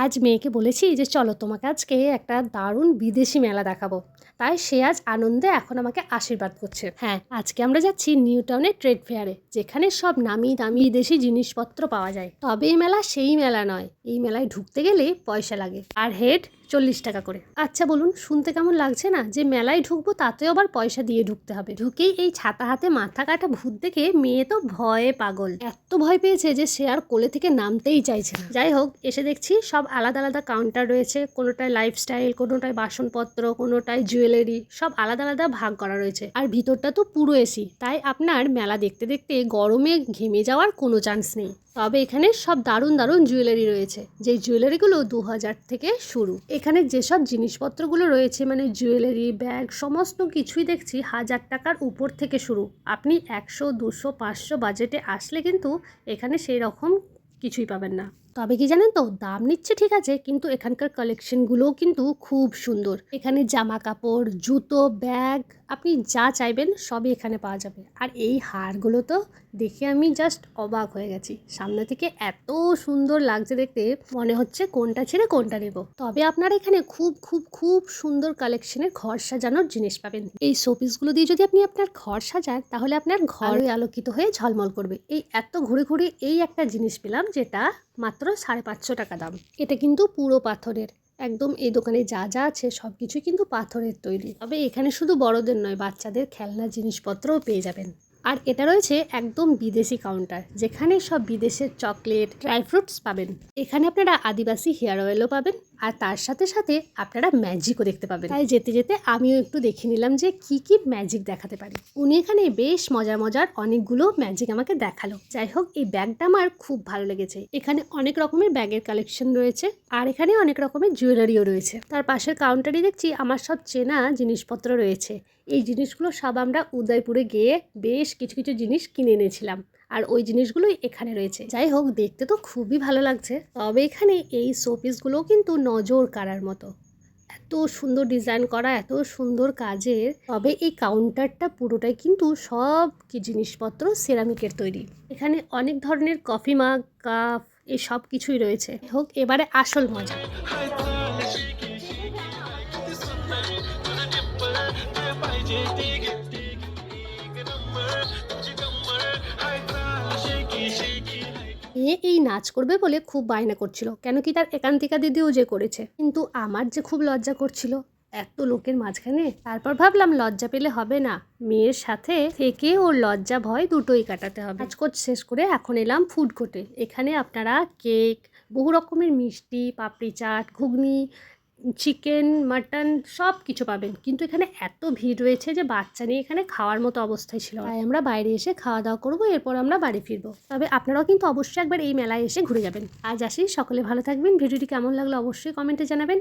আজ মেয়েকে বলেছি যে চলো তোমাকে আজকে একটা দারুণ বিদেশি মেলা দেখাবো। তাই সে আজ আনন্দে এখন আমাকে আশীর্বাদ করছে। হ্যাঁ, আজকে আমরা যাচ্ছি নিউ টাউনের ট্রেড ফেয়ারে, যেখানে সব নামি দামি বিদেশি জিনিসপত্র পাওয়া যায়। তবে এই মেলা সেই মেলা নয়, এই মেলায় ঢুকতে গেলে পয়সা লাগে, আর হেড 40 টাকা করে। আচ্ছা বলুন, শুনতে কেমন লাগছে না যে মেলায় ঢুকবো তাতেও আবার পয়সা দিয়ে ঢুকতে হবে? ঢুকেই এই ছাতা হাতে মাথা কাটা ভূত দেখে মেয়ে তো ভয়ে পাগল, এত ভয় পেয়েছে যে সে আর কোলে থেকে নামতেই চাইছে না। যাই হোক, এসে দেখছি সব আলাদা আলাদা কাউন্টার রয়েছে, কোনোটায় লাইফস্টাইল, কোনোটায় বাসনপত্র, কোনোটায় জুয়েলারি, সব আলাদা আলাদা ভাগ করা রয়েছে। আর ভিতরটা তো পুরো এসি, তাই আপনার মেলা দেখতে দেখতে গরমে ঘেমে যাওয়ার কোনো চান্স নেই। তবে এখানে সব দারুণ দারুণ জুয়েলারি রয়েছে, যেই জুয়েলারিগুলো 2000 থেকে শুরু। এখানে যেসব জিনিসপত্রগুলো রয়েছে মানে জুয়েলারি, ব্যাগ, সমস্ত কিছুই দেখছি 1000 টাকার উপর থেকে শুরু। আপনি 100, 200, 500 বাজেটে আসলে কিন্তু এখানে সেই রকম কিছুই পাবেন না। তবে কি জানেন তো, দাম নিচ্ছে ঠিক আছে, কিন্তু এখানকার কালেকশনগুলোও কিন্তু খুব সুন্দর। এখানে জামা কাপড়, জুতো, ব্যাগ, আপনি যা চাইবেন সবই এখানে পাওয়া যাবে। আর এই হারগুলো তো দেখে আমি জাস্ট অবাক হয়ে গেছি। সামনে থেকে এত সুন্দর লাগছে দেখতে, মনে হচ্ছে কোনটা ছেড়ে কোনটা নেব। তবে আপনারা এখানে খুব খুব খুব সুন্দর কালেকশনের ঘর সাজানোর জিনিস পাবেন। এই শোপিসগুলো দিয়ে যদি আপনি আপনার ঘর সাজান, তাহলে আপনার ঘর আলোকিত হয়ে ঝলমল করবে। এই এত ঘুরে ঘুরে এই একটা জিনিস পেলাম, যেটা মাত্র 550 টাকা দাম। এটা কিন্তু পুরো পাথরের, একদম এই দোকানে যা যা আছে সব কিছুই কিন্তু পাথরের তৈরি। তবে এখানে শুধু বড়দের নয়, বাচ্চাদের খেলনা জিনিসপত্রও পেয়ে যাবেন। আর এটা রয়েছে একদম বিদেশি কাউন্টার, যেখানে সব বিদেশের চকলেট, ড্রাই ফ্রুটস পাবেন। এখানে আপনারা আদিবাসী হেয়ার অয়েলও পাবেন, আর তার সাথে সাথে আপনারা ম্যাজিকও দেখতে পাবেন। তাই যেতে যেতে আমিও একটু দেখে নিলাম যে কি কি ম্যাজিক দেখাতে পারি। উনি এখানে বেশ মজার মজার অনেকগুলো ম্যাজিক আমাকে দেখালো। যাই হোক, এই ব্যাগটা আমার খুব ভালো লেগেছে। এখানে অনেক রকমের ব্যাগের কালেকশন রয়েছে, আর এখানে অনেক রকমের জুয়েলারিও রয়েছে। তার পাশের কাউন্টারে দেখছি আমার সব চেনা জিনিসপত্র রয়েছে। এই জিনিসগুলো সব আমরা উদয়পুরে গিয়ে বেশ কিছু কিছু জিনিস কিনে এনেছিলাম, আর ওই জিনিসগুলোই এখানে রয়েছে। যাই হোক, দেখতে তো খুবই ভালো লাগছে। তবে এখানে এই শোপিসগুলোও কিন্তু নজর কাড়ার মতো, এত সুন্দর ডিজাইন করা, এত সুন্দর কাজের। তবে এই কাউন্টারটা পুরোটাই কিন্তু সব কি জিনিসপত্র সেরামিকের তৈরি। এখানে অনেক ধরনের কফি মাগ, কাপ, এই সব কিছুই রয়েছে। হোক, এবারে আসল মজা। এই নাচ করবে বলে খুব বায়না করছিল, কেন কি তার একান্তিকা দিদিও যে করেছে। কিন্তু আমার যে খুব লজ্জা করছিল এত লোকের মাঝখানে। তারপর ভাবলাম লজ্জা পেলে হবে না, মেয়ের সাথে থেকে ওর লজ্জা ভয় দুটোই কাটাতে হবে। নাচকোচ শেষ করে এখন এলাম ফুড কোর্টে। এখানে আপনারা কেক, বহু রকমের মিষ্টি, পাপড়ি চাট, ঘুগনি, চিকেন, মাটন সব কিছু পাবেন। কিন্তু এখানে এত ভিড় রয়েছে যে বাচ্চা নিয়ে এখানে খাওয়ার মতো অবস্থায় ছিল। তাই আমরা বাইরে এসে খাওয়া দাওয়া করবো, এরপর আমরা বাড়ি ফিরবো। তবে আপনারাও কিন্তু অবশ্যই একবার এই মেলায় এসে ঘুরে যাবেন। আজ আসি, সকলে ভালো থাকবেন। ভিডিওটি কেমন লাগলো অবশ্যই কমেন্টে জানাবেন।